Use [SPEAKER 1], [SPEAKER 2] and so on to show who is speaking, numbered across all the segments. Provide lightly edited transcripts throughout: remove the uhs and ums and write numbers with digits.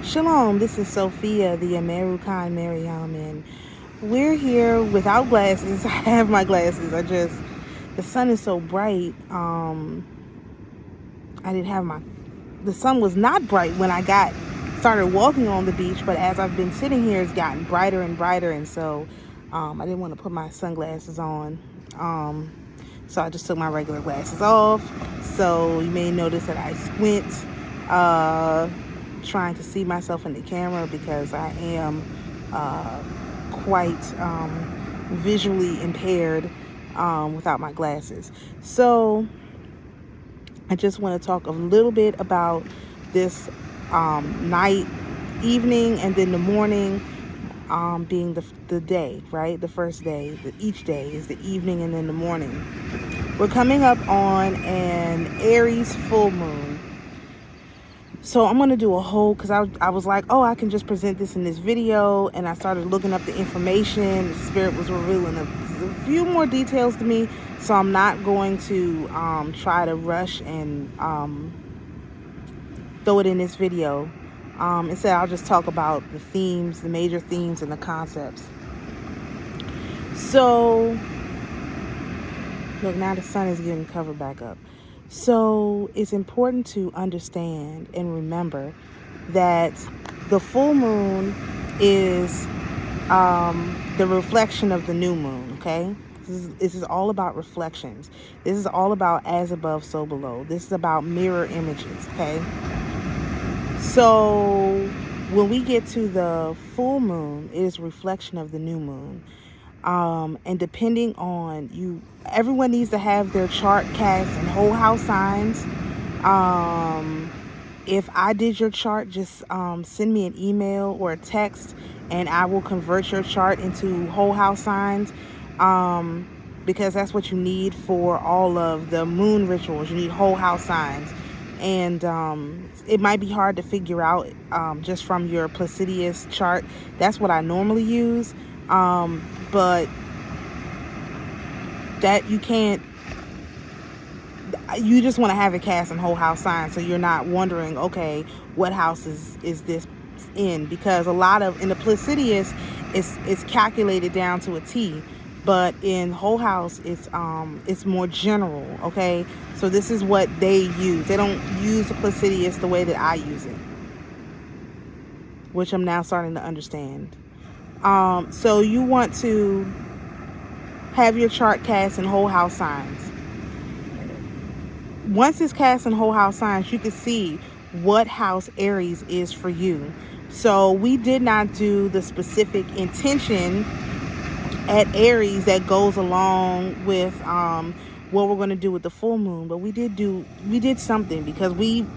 [SPEAKER 1] Shalom, this is Sophia, the AmaruKhan Miriyam, and we're here without glasses. I have my glasses. The sun is so bright. The sun was not bright when I started walking on the beach, but as I've been sitting here, it's gotten brighter and brighter, and so I didn't want to put my sunglasses on. So I just took my regular glasses off. So you may notice that I squint, trying to see myself in the camera because I am quite visually impaired without my glasses. So I just want to talk a little bit about this night, evening, and then the morning being the day, right? The first day. Each day is the evening and then the morning. We're coming up on an Aries full moon. So I'm going to do a whole, because I was like, oh, I can just present this in this video. And I started looking up the information. The Spirit was revealing a few more details to me. So I'm not going to try to rush and throw it in this video. Instead, I'll just talk about the themes, the major themes and the concepts. So, look, now the sun is getting covered back up. So it's important to understand and remember that the full moon is the reflection of the new moon, okay? This is all about reflections. This is all about as above, so below. This is about mirror images, okay? So when we get to the full moon, it is a reflection of the new moon. And depending on everyone needs to have their chart cast in whole house signs. If I did your chart, just send me an email or a text and I will convert your chart into whole house signs. Because that's what you need for all of the moon rituals. You need whole house signs. And it might be hard to figure out just from your Placidius chart. That's what I normally use. But that you just want to have it cast in whole house signs, so you're not wondering, okay, what house is this in? Because in the Placidius, it's calculated down to a T, but in whole house, it's more general, okay? So this is what they use. They don't use the Placidius the way that I use it, which I'm now starting to understand. So you want to have your chart cast in whole house signs. Once it's cast in whole house signs, you can see what house Aries is for you. So we did not do the specific intention at Aries that goes along with what we're going to do with the full moon, but we did something, because we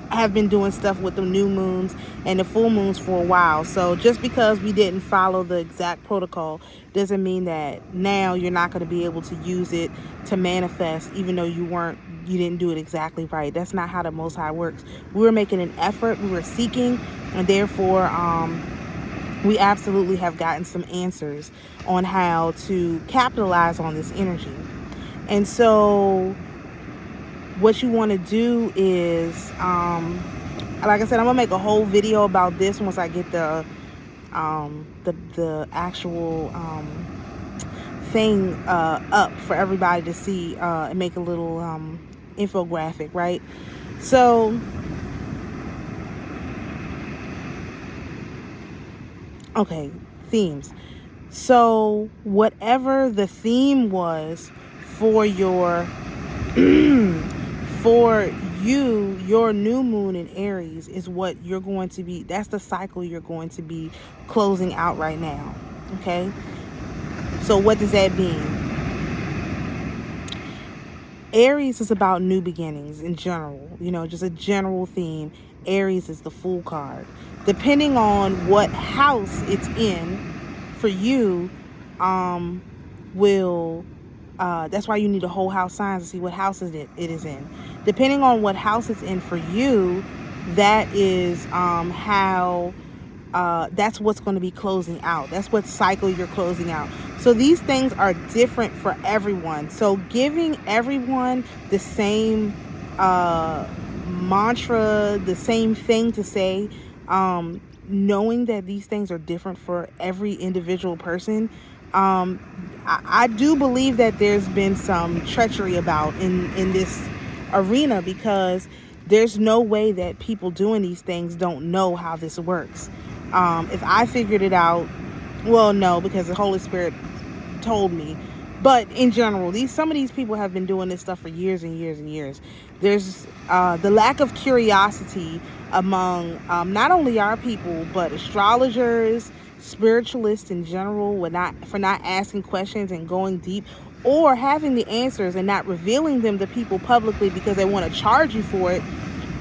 [SPEAKER 1] have been doing stuff with the new moons and the full moons for a while. So just because we didn't follow the exact protocol doesn't mean that now you're not going to be able to use it to manifest, even though you didn't do it exactly right. That's not how the Most High works. We were making an effort, we were seeking, and therefore we absolutely have gotten some answers on how to capitalize on this energy. And so what you want to do is, like I said, I'm gonna make a whole video about this once I get the actual thing up for everybody to see, and make a little infographic, right? So okay, themes. So whatever the theme was for your your new moon in Aries is what you're going to be, that's the cycle you're going to be closing out right now, okay? So what does that mean? Aries is about new beginnings in general, just a general theme. Aries is the Fool card. Depending on what house it's in for you, that's why you need a whole house signs to see what house it is in. Depending on what house it's in for you, that is that's what's going to be closing out. That's what cycle you're closing out. So these things are different for everyone. So giving everyone the same mantra, the same thing to say, Knowing that these things are different for every individual person, I do believe that there's been some treachery about in this arena, because there's no way that people doing these things don't know how this works. If I figured it out, well, no, because the Holy Spirit told me. But in general, some of these people have been doing this stuff for years and years and years. There's the lack of curiosity among not only our people, but astrologers, spiritualists in general, for not asking questions and going deep, or having the answers and not revealing them to people publicly because they want to charge you for it,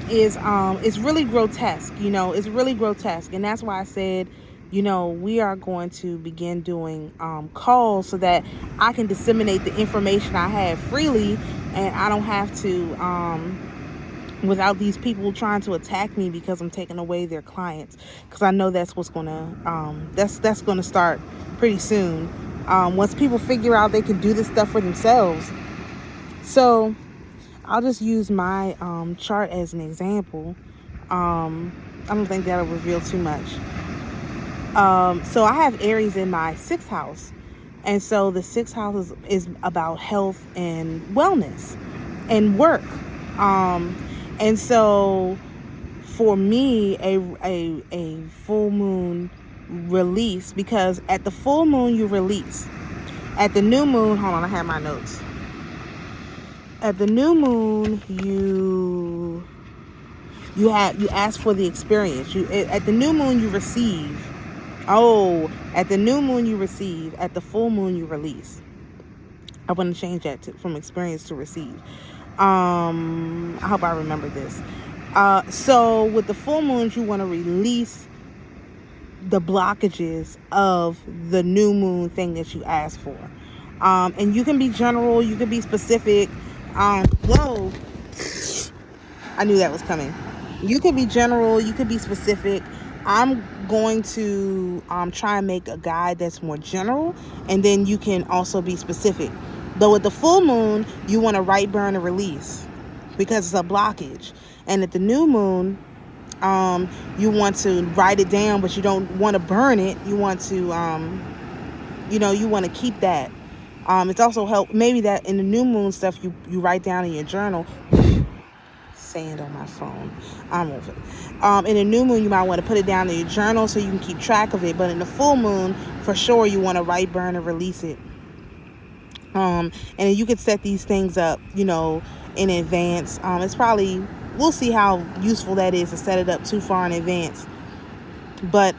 [SPEAKER 1] is it's really grotesque. It's really grotesque. And that's why I said, we are going to begin doing calls so that I can disseminate the information I have freely, and I don't have to without these people trying to attack me because I'm taking away their clients, because I know that's what's gonna that's gonna start pretty soon, once people figure out they can do this stuff for themselves. So I'll just use my chart as an example. I don't think that'll reveal too much. So I have Aries in my 6th house. And so the 6th house is about health and wellness and work. And so for me, a full moon release, because at the full moon you release. At the new moon, hold on, I have my notes. At the new moon, you ask for the experience. At the new moon you receive. At the new moon you receive. At the full moon you release. I want to change that from experience to receive. I hope I remember this. So with the full moons, you want to release the blockages of the new moon thing that you asked for. And you can be general, you can be specific. Whoa, I knew that was coming. You could be general, you could be specific. I'm going to try and make a guide that's more general, and then you can also be specific. Though with the full moon, you want to write, burn, and release, because it's a blockage. And at the new moon, you want to write it down, but you don't want to burn it. You want to, you want to keep that. It's also help maybe that in the new moon stuff you write down in your journal. Sand on my phone. I'm over it. In the new moon, you might want to put it down in your journal so you can keep track of it. But in the full moon, for sure, you want to write, burn, and release it. And you could set these things up, in advance. It's probably, we'll see how useful that is to set it up too far in advance. But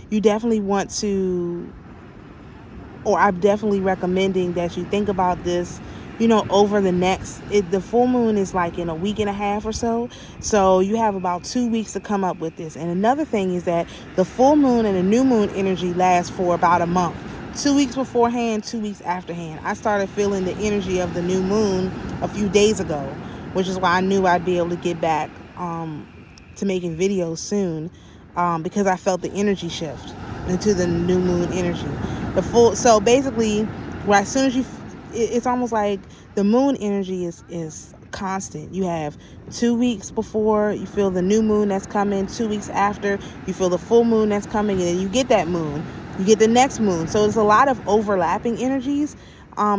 [SPEAKER 1] you definitely want to, or I'm definitely recommending that you think about this, over the the full moon is like in a week and a half or so. So you have about 2 weeks to come up with this. And another thing is that the full moon and the new moon energy lasts for about a month. 2 weeks beforehand, 2 weeks afterhand. I started feeling the energy of the new moon a few days ago, which is why I knew I'd be able to get back to making videos soon, because I felt the energy shift into the new moon energy. So basically, as soon as it's almost like the moon energy is constant. You have 2 weeks before you feel the new moon that's coming, 2 weeks after you feel the full moon that's coming, and then you get that moon. You get the next moon. So there's a lot of overlapping energies.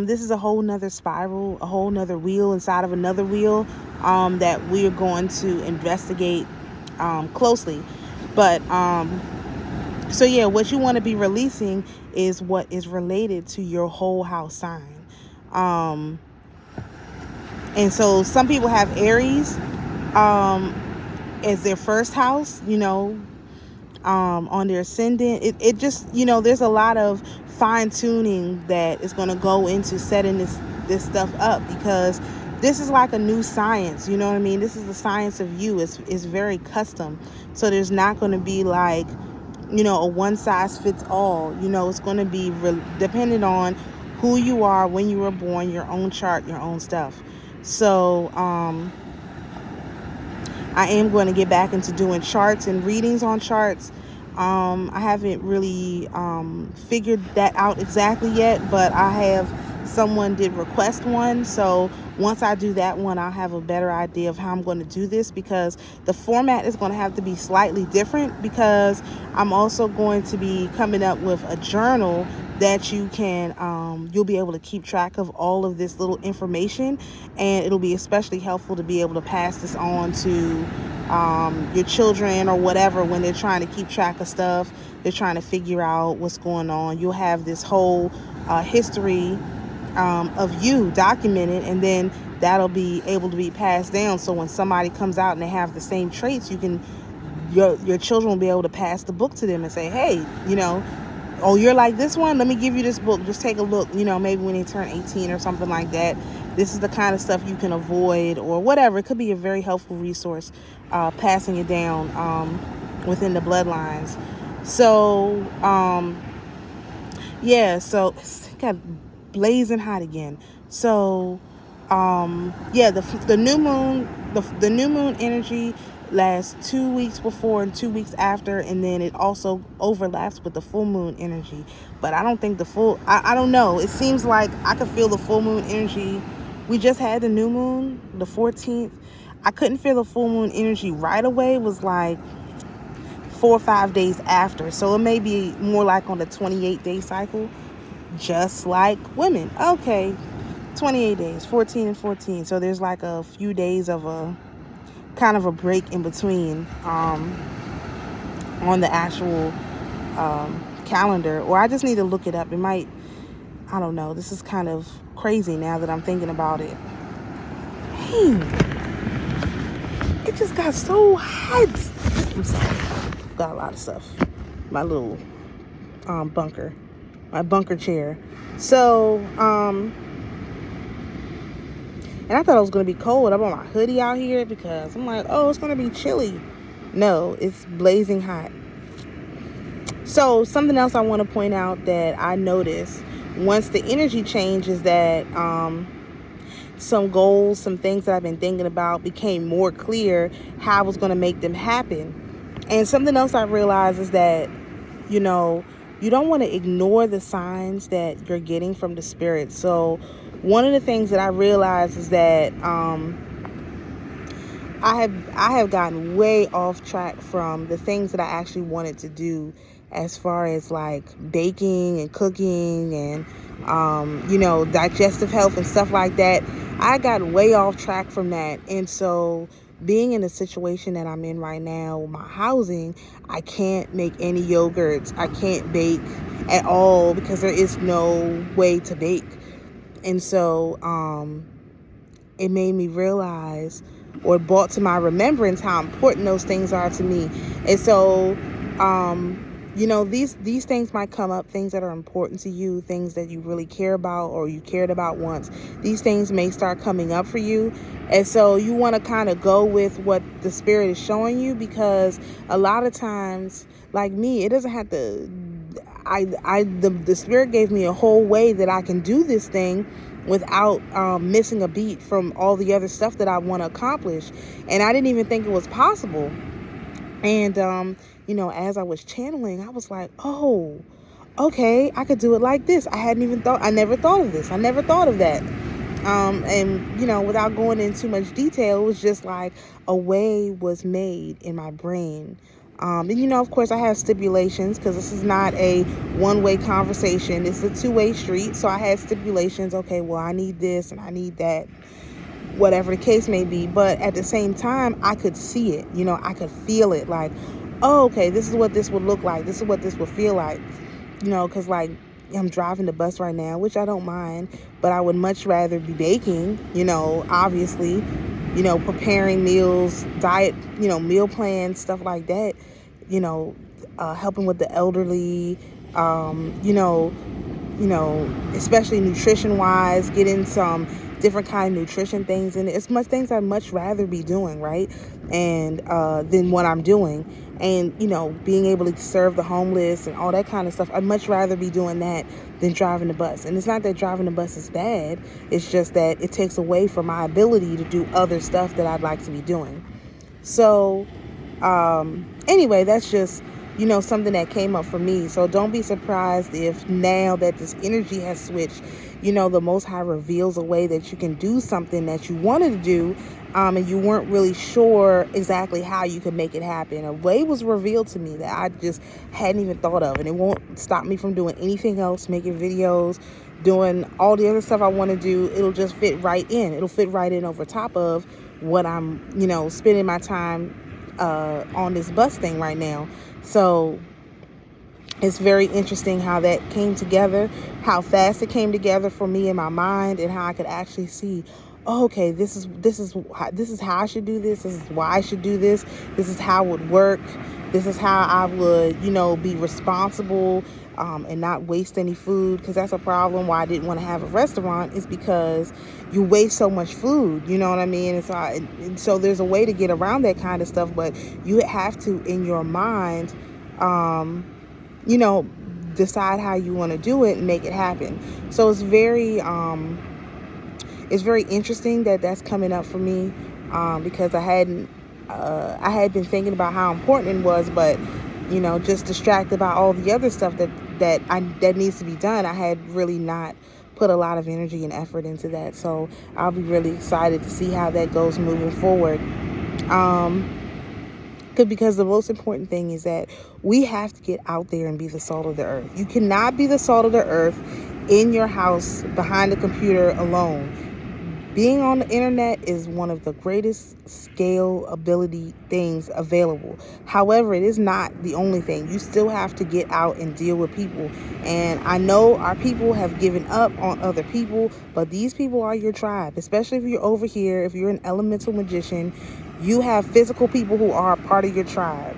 [SPEAKER 1] This is a whole nother spiral, a whole nother wheel inside of another wheel that we're going to investigate closely. But so yeah, what you want to be releasing is what is related to your whole house sign. And so some people have Aries as their first house, on their ascendant. It just, there's a lot of fine tuning that is going to go into setting this stuff up, because this is like a new science. You know what I mean? This is the science of you. It's very custom. So there's not going to be like, a one size fits all. It's going to be dependent on who you are, when you were born, your own chart, your own stuff. So I am going to get back into doing charts and readings on charts. I haven't really figured that out exactly yet, but I have someone did request one. So once I do that one, I'll have a better idea of how I'm going to do this, because the format is going to have to be slightly different, because I'm also going to be coming up with a journal that you can you'll be able to keep track of all of this little information, and it'll be especially helpful to be able to pass this on to your children or whatever when they're trying to keep track of stuff, they're trying to figure out what's going on. You'll have this whole history of you documented, and then that'll be able to be passed down, so when somebody comes out and they have the same traits, you can your children will be able to pass the book to them and say, hey, oh, you're like this one? Let me give you this book. Just take a look, maybe when they turn 18 or something like that. This is the kind of stuff you can avoid or whatever. It could be a very helpful resource, passing it down within the bloodlines. So, so it's got blazing hot again. So, the new moon, the new moon energy lasts 2 weeks before and 2 weeks after, and then it also overlaps with the full moon energy. But I don't think I don't know, it seems like I could feel the full moon energy. We just had the new moon the 14th. I couldn't feel the full moon energy right away. It was like 4 or 5 days after, so it may be more like on the 28-day cycle, just like women. Okay, 28 days, 14 and 14, so there's like a few days of a kind of a break in between on the actual calendar, or I just need to look it up. It might, I don't know, this is kind of crazy now that I'm thinking about it. Dang, it just got so hot. I'm sorry, got a lot of stuff. My little bunker, my bunker chair. So and I thought it was going to be cold. I brought my hoodie out here because I'm like, oh, it's going to be chilly. No, it's blazing hot. So something else I want to point out that I noticed once the energy change is that some goals, some things that I've been thinking about became more clear how I was going to make them happen. And something else I realized is that, you don't want to ignore the signs that you're getting from the spirit. So one of the things that I realized is that I have gotten way off track from the things that I actually wanted to do, as far as like baking and cooking and digestive health and stuff like that. I got way off track from that. And so being in the situation that I'm in right now with my housing, I can't make any yogurts. I can't bake at all because there is no way to bake. And so it made me realize, or brought to my remembrance, how important those things are to me. And so, these things might come up, things that are important to you, things that you really care about or you cared about once. These things may start coming up for you. And so you want to kind of go with what the spirit is showing you, because a lot of times, like me, it doesn't have to... The spirit gave me a whole way that I can do this thing without missing a beat from all the other stuff that I want to accomplish. And I didn't even think it was possible. And, as I was channeling, I was like, oh, okay, I could do it like this. I never thought of this. I never thought of that. Without going into too much detail, it was just like a way was made in my brain. And, of course, I have stipulations, because this is not a one-way conversation. It's a two-way street. So I had stipulations. Okay, well, I need this and I need that, whatever the case may be. But at the same time, I could see it. I could feel it. Like, oh, okay, this is what this would look like. This is what this would feel like. Because, like, I'm driving the bus right now, which I don't mind. But I would much rather be baking, obviously, preparing meals, diet, meal plans, stuff like that. Helping with the elderly, especially nutrition wise, getting some different kind of nutrition things. And it's things I'd much rather be doing, right? And than what I'm doing. And, being able to serve the homeless and all that kind of stuff. I'd much rather be doing that than driving the bus. And it's not that driving the bus is bad. It's just that it takes away from my ability to do other stuff that I'd like to be doing. So, anyway, that's just something that came up for me. So don't be surprised if now that this energy has switched, the Most High reveals a way that you can do something that you wanted to do, and you weren't really sure exactly how you could make it happen. A way was revealed to me that I just hadn't even thought of, and it won't stop me from doing anything else, making videos, doing all the other stuff I want to do. It'll just fit right in. It'll fit right in over top of what I'm, spending my time on this bus thing right now. So it's very interesting how that came together, how fast it came together for me in my mind, and how I could actually see, oh, okay, this is how I should do this. This is why I should do this. This is how it would work. This is how I would, be responsible and not waste any food, because that's a problem why I didn't want to have a restaurant, is because you waste so much food, you know what I mean? And so there's a way to get around that kind of stuff, but you have to, in your mind, decide how you want to do it and make it happen. So it's very interesting that that's coming up for me, because I had been thinking about how important it was, but just distracted by all the other stuff that needs to be done. I had really not put a lot of energy and effort into that. So I'll be really excited to see how that goes moving forward. Because the most important thing is that we have to get out there and be the salt of the earth. You cannot be the salt of the earth in your house behind the computer alone. Being on the internet is one of the greatest scalability things available. However, it is not the only thing. You still have to get out and deal with people. And I know our people have given up on other people, but these people are your tribe. Especially if you're over here, if you're an elemental magician, you have physical people who are a part of your tribe.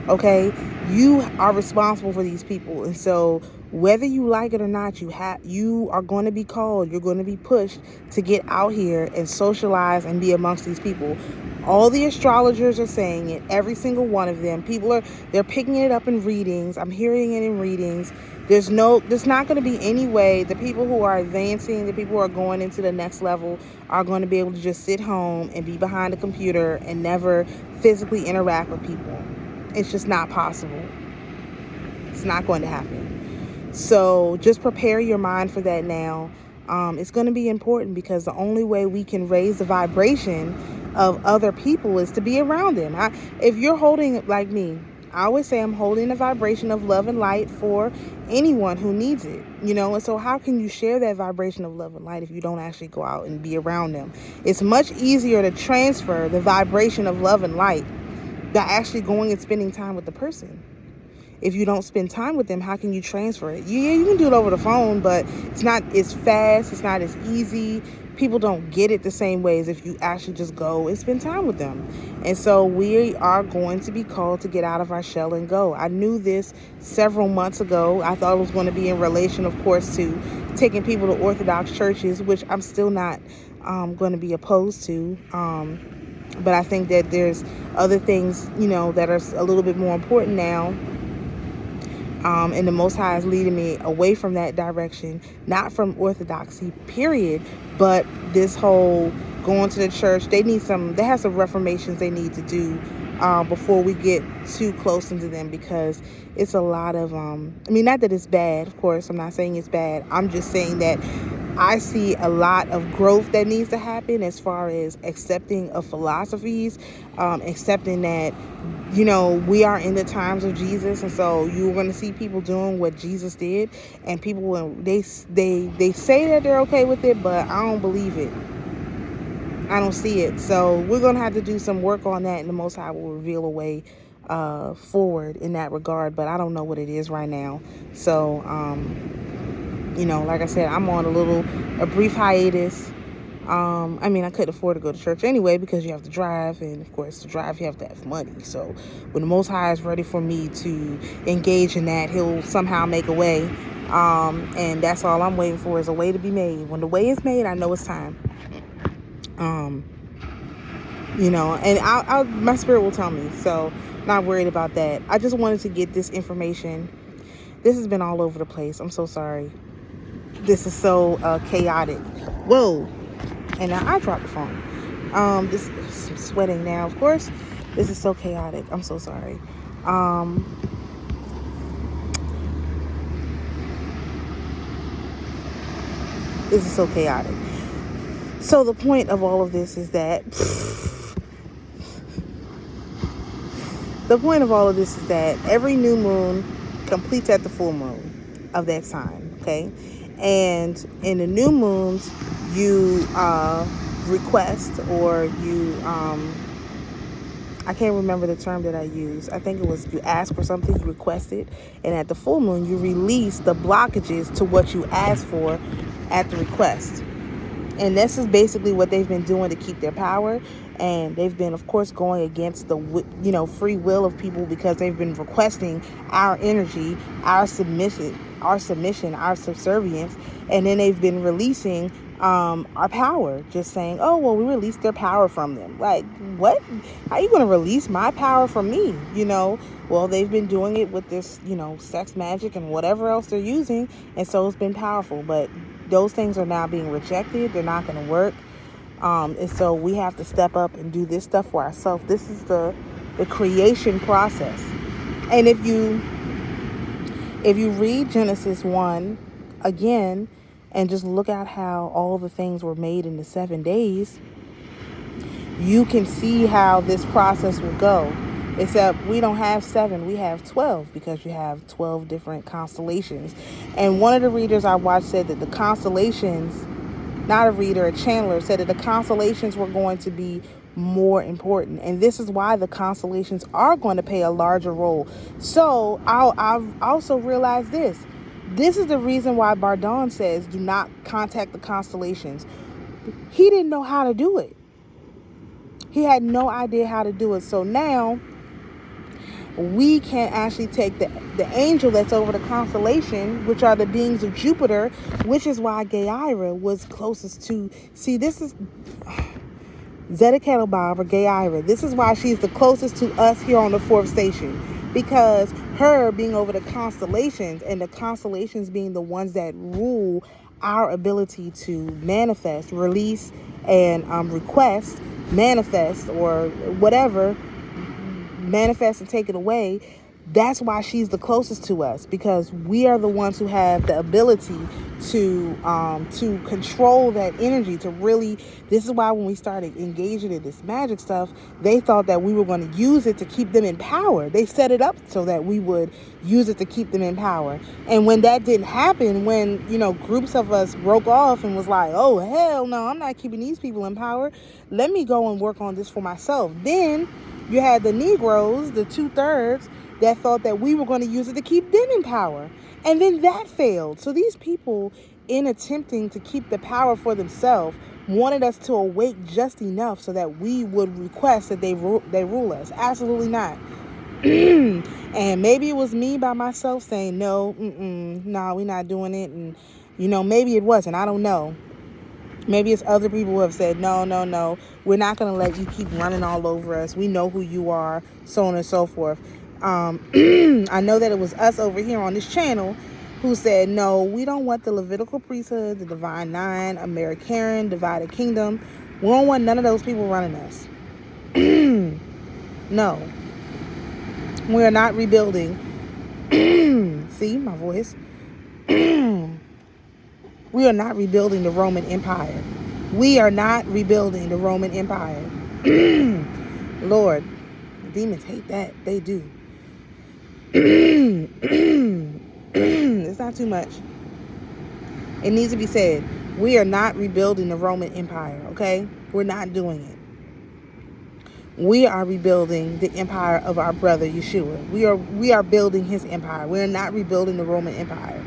[SPEAKER 1] Okay? You are responsible for these people. And so whether you like it or not, you are going to be called, you're going to be pushed to get out here and socialize and be amongst these people. All the astrologers are saying it, every single one of them. They're picking it up in readings. I'm hearing it in readings. There's not going to be any way the people who are advancing, the people who are going into the next level are going to be able to just sit home and be behind a computer and never physically interact with people. It's just not possible. It's not going to happen. So just prepare your mind for that now. It's going to be important, because the only way we can raise the vibration of other people is to be around them. If you're holding, like me, I always say I'm holding a vibration of love and light for anyone who needs it, and so how can you share that vibration of love and light if you don't actually go out and be around them? It's much easier to transfer the vibration of love and light by actually going and spending time with the person. If you don't spend time with them, how can you transfer it? You can do it over the phone, but it's not as fast. It's not as easy. People don't get it the same way as if you actually just go and spend time with them. And so we are going to be called to get out of our shell and go. I knew this several months ago. I thought it was going to be in relation, of course, to taking people to Orthodox churches, which I'm still not going to be opposed to. But I think that there's other things, that are a little bit more important now. And the Most High is leading me away from that direction, not from orthodoxy, period, but this whole going to the church. They have some reformations they need to do before we get too close into them, because it's a lot of, not that it's bad, of course, I'm not saying it's bad. I'm just saying that I see a lot of growth that needs to happen as far as accepting of philosophies, accepting that, we are in the times of Jesus, and so you're going to see people doing what Jesus did, and people, they say that they're okay with it, but I don't believe it. I don't see it. So we're going to have to do some work on that, and the Most High will reveal a way forward in that regard, but I don't know what it is right now. So, like I said, I'm on a brief hiatus. I couldn't afford to go to church anyway, because you have to drive, and of course to drive you have to have money. So when the Most High is ready for me to engage in that, he'll somehow make a way, and that's all I'm waiting for, is a way to be made. When the way is made, I know it's time. And my spirit will tell me, so not worried about that. I just wanted to get this information. This has been all over the place. I'm so sorry. This is so chaotic. Whoa. And now I dropped the phone. I'm sweating now, of course. This is so chaotic. I'm so sorry. This is so chaotic. So the point of all of this is that every new moon completes at the full moon of that sign, okay? And in the new moons, you request, or you I can't remember the term that I used. I think it was you ask for something, you request it, and at the full moon, you release the blockages to what you asked for at the request. And this is basically what they've been doing to keep their power. And they've been, of course, going against the, free will of people, because they've been requesting our energy, our submission, our subservience. And then they've been releasing our power, just saying, oh, well, we released their power from them. Like, what? How are you going to release my power from me? Well, they've been doing it with this, sex magic and whatever else they're using. And so it's been powerful. But those things are now being rejected. They're not going to work. And so we have to step up and do this stuff for ourselves. This is the creation process. And if you read Genesis 1 again and just look at how all the things were made in the 7 days, you can see how this process will go. Except we don't have 7, we have 12, because you have 12 different constellations. And one of the readers I watched said that the constellations, not a reader, a channeler, said that the constellations were going to be more important. And this is why the constellations are going to play a larger role. So I've also realized this. This is the reason why Bardon says do not contact the constellations. He didn't know how to do it. He had no idea how to do it. So now we can actually take the angel that's over the constellation, which are the beings of Jupiter, which is why Gaia was closest to, see, this is Zedekiah or Gaia. This is why she's the closest to us here on the 4th station, because her being over the constellations, and the constellations being the ones that rule our ability to manifest, release, and request, manifest, or whatever, manifest and take it away. That's why she's the closest to us, because we are the ones who have the ability to control that energy, to really, this is why when we started engaging in this magic stuff, they thought that we were going to use it to keep them in power. They set it up so that we would use it to keep them in power. And when that didn't happen, when, groups of us broke off and was like, oh, hell no, I'm not keeping these people in power. Let me go and work on this for myself. Then you had the Negroes, the 2/3, that thought that we were going to use it to keep them in power. And then that failed. So these people, in attempting to keep the power for themselves, wanted us to awake just enough so that we would request that they rule us. Absolutely not. And maybe it was me by myself saying, no, we're not doing it. And, maybe it wasn't. I don't know. Maybe it's other people who have said, no, we're not going to let you keep running all over us. We know who you are, so on and so forth. I know that it was us over here on this channel who said, no, we don't want the Levitical priesthood, the Divine Nine, AmaruKhan, Divided Kingdom. We don't want none of those people running us. No. We are not rebuilding. See, my voice. We are not rebuilding the Roman Empire. We are not rebuilding the Roman Empire. Lord, demons hate that. They do. It's not too much. It needs to be said. We are not rebuilding the Roman Empire, okay? We're not doing it. We are rebuilding the empire of our brother Yeshua. We are building his empire. We are not rebuilding the Roman Empire.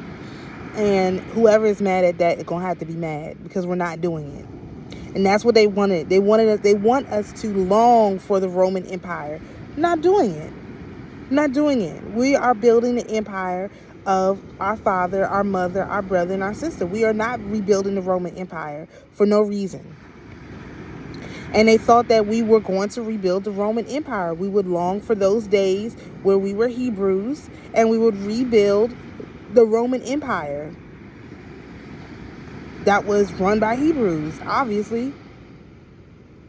[SPEAKER 1] And whoever is mad at that is gonna have to be mad, because we're not doing it. And that's what they wanted. They want us to long for the Roman Empire. Not doing it. Not doing it. We are building the empire of our father, our mother, our brother, and our sister. We are not rebuilding the Roman Empire for no reason. And they thought that we were going to rebuild the Roman Empire. We would long for those days where we were Hebrews, and we would rebuild the Roman Empire that was run by Hebrews, obviously.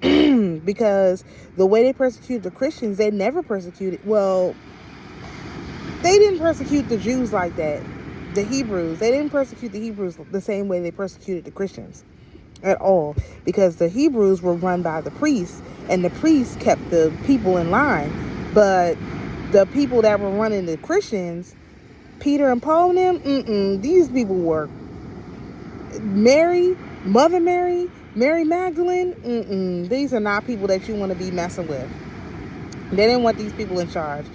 [SPEAKER 1] Because the way they persecuted the Christians, they never persecuted, well, They didn't persecute the Jews like that. The Hebrews, they didn't persecute the Hebrews the same way they persecuted the Christians at all, because the Hebrews were run by the priests, and the priests kept the people in line. But the people that were running the Christians, Peter and Paul and them, these people were Mary, Mother Mary, Mary Magdalene. These are not people that you want to be messing with. They didn't want these people in charge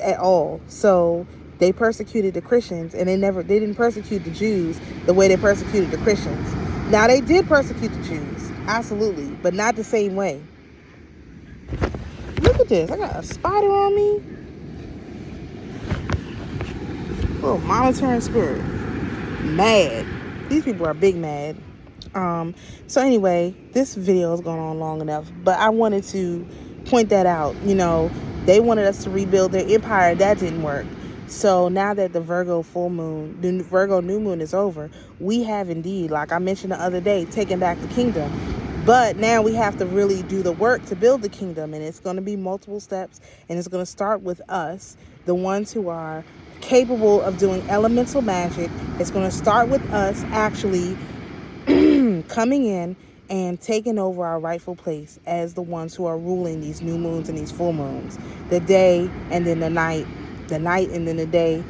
[SPEAKER 1] at all. So they persecuted the Christians, and they didn't persecute the Jews the way they persecuted the Christians. Now, they did persecute the Jews, absolutely, but not the same way. Look at this. I got a spider on me. Little monitoring spirit. Mad. These people are big mad. So anyway, this video has gone on long enough, but I wanted to point that out. You know, they wanted us to rebuild their empire. That didn't work. So now that the Virgo new moon is over, we have indeed, like I mentioned the other day, taken back the kingdom. But now we have to really do the work to build the kingdom, and it's going to be multiple steps, and it's going to start with us, the ones who are capable of doing elemental magic. It's going to start with us actually coming in and taking over our rightful place as the ones who are ruling these new moons and these full moons, the day and then the night and then the day.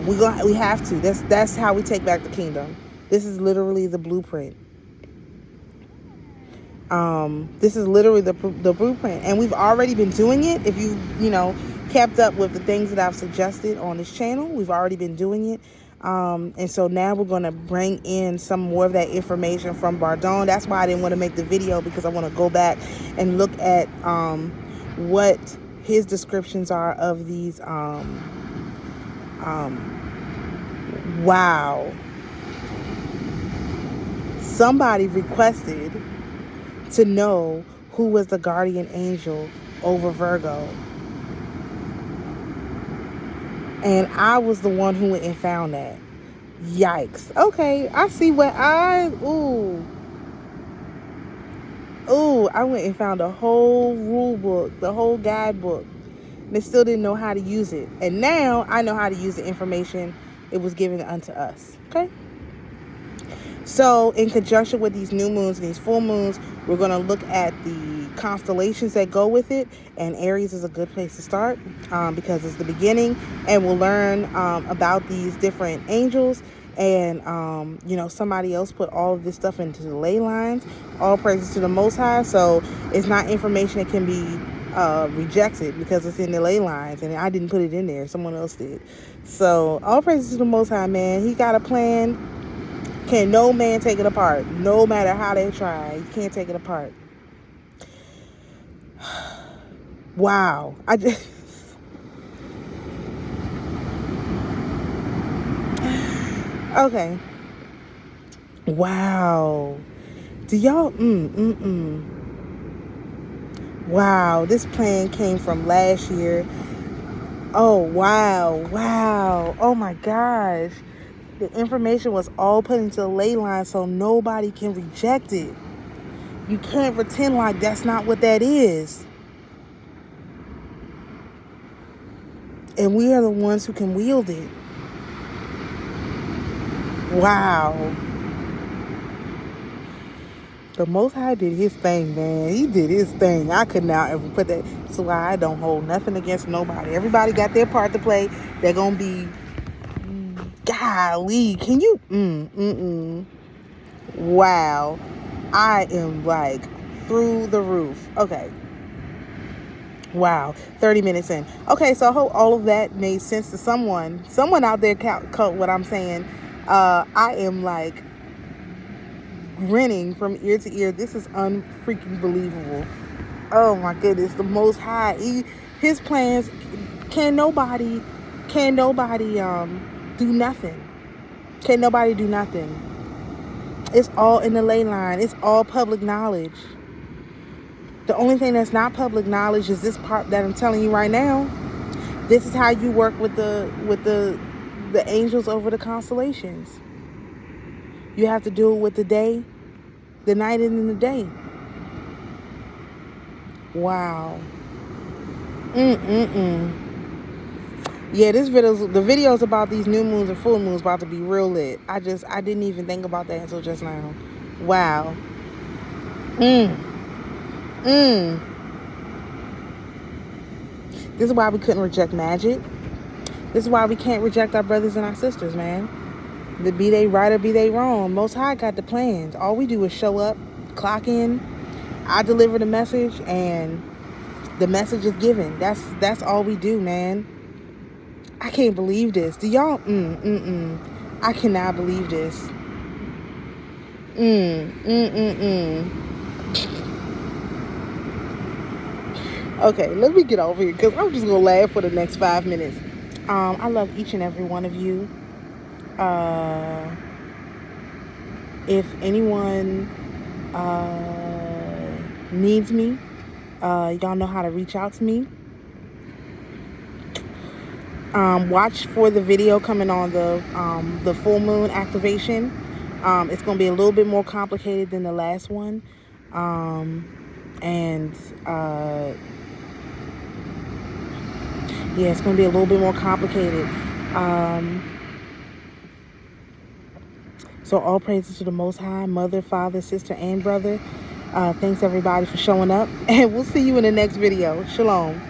[SPEAKER 1] We have to. That's how we take back the kingdom. This is literally the blueprint. This is literally the blueprint, and we've already been doing it. If you kept up with the things that I've suggested on this channel, we've already been doing it. And so now we're going to bring in some more of that information from Bardon. That's why I didn't want to make the video, because I want to go back and look at what his descriptions are of these. Wow. Somebody requested to know who was the guardian angel over Virgo. And I was the one who went and found that. Yikes. Okay, I see what I went and found a whole rule book, the whole guidebook. And they still didn't know how to use it. And now I know how to use the information it was given unto us. Okay? So in conjunction with these new moons and these full moons, we're going to look at the constellations that go with it. And Aries is a good place to start because it's the beginning. And we'll learn about these different angels. And, somebody else put all of this stuff into the ley lines. All praises to the Most High. So it's not information that can be rejected because it's in the ley lines. And I didn't put it in there. Someone else did. So all praises to the Most High, man. He got a plan. Can no man take it apart, no matter how they try. You can't take it apart. Wow. Okay. Wow. Do y'all Wow, this plan came from last year. Oh, wow. Oh my gosh. The information was all put into the ley line so nobody can reject it. You can't pretend like that's not what that is. And we are the ones who can wield it. Wow. The Most High did his thing, man. He did his thing. I could not ever put that. That's why I don't hold nothing against nobody. Everybody got their part to play. They're going to be... Golly, can you? Wow. I am like through the roof. Okay. Wow. 30 minutes in. Okay, so I hope all of that made sense to someone. Someone out there caught what I'm saying. I am like grinning from ear to ear. This is unfreaking believable. Oh my goodness. The Most High. His plans. Can nobody do nothing. Can nobody do nothing. It's all in the ley line. It's all public knowledge. The only thing that's not public knowledge is this part that I'm telling you right now. This is how you work with the angels over the constellations. You have to do it with the day, the night, and then the day. Wow. Yeah, the videos about these new moons and full moons about to be real lit. I didn't even think about that until just now. Wow. This is why we couldn't reject magic. This is why we can't reject our brothers and our sisters, man. Be they right or be they wrong, Most High got the plans. All we do is show up, clock in, I deliver the message, and the message is given. That's all we do, man. I can't believe this. Do y'all? I cannot believe this. Okay, let me get over here because I'm just gonna laugh for the next 5 minutes. I love each and every one of you. If anyone needs me, y'all know how to reach out to me. Watch for the video coming on the full moon activation. It's going to be a little bit more complicated than the last one. Yeah, it's going to be a little bit more complicated. So all praises to the Most High, mother, father, sister, and brother. Thanks everybody for showing up. And we'll see you in the next video. Shalom.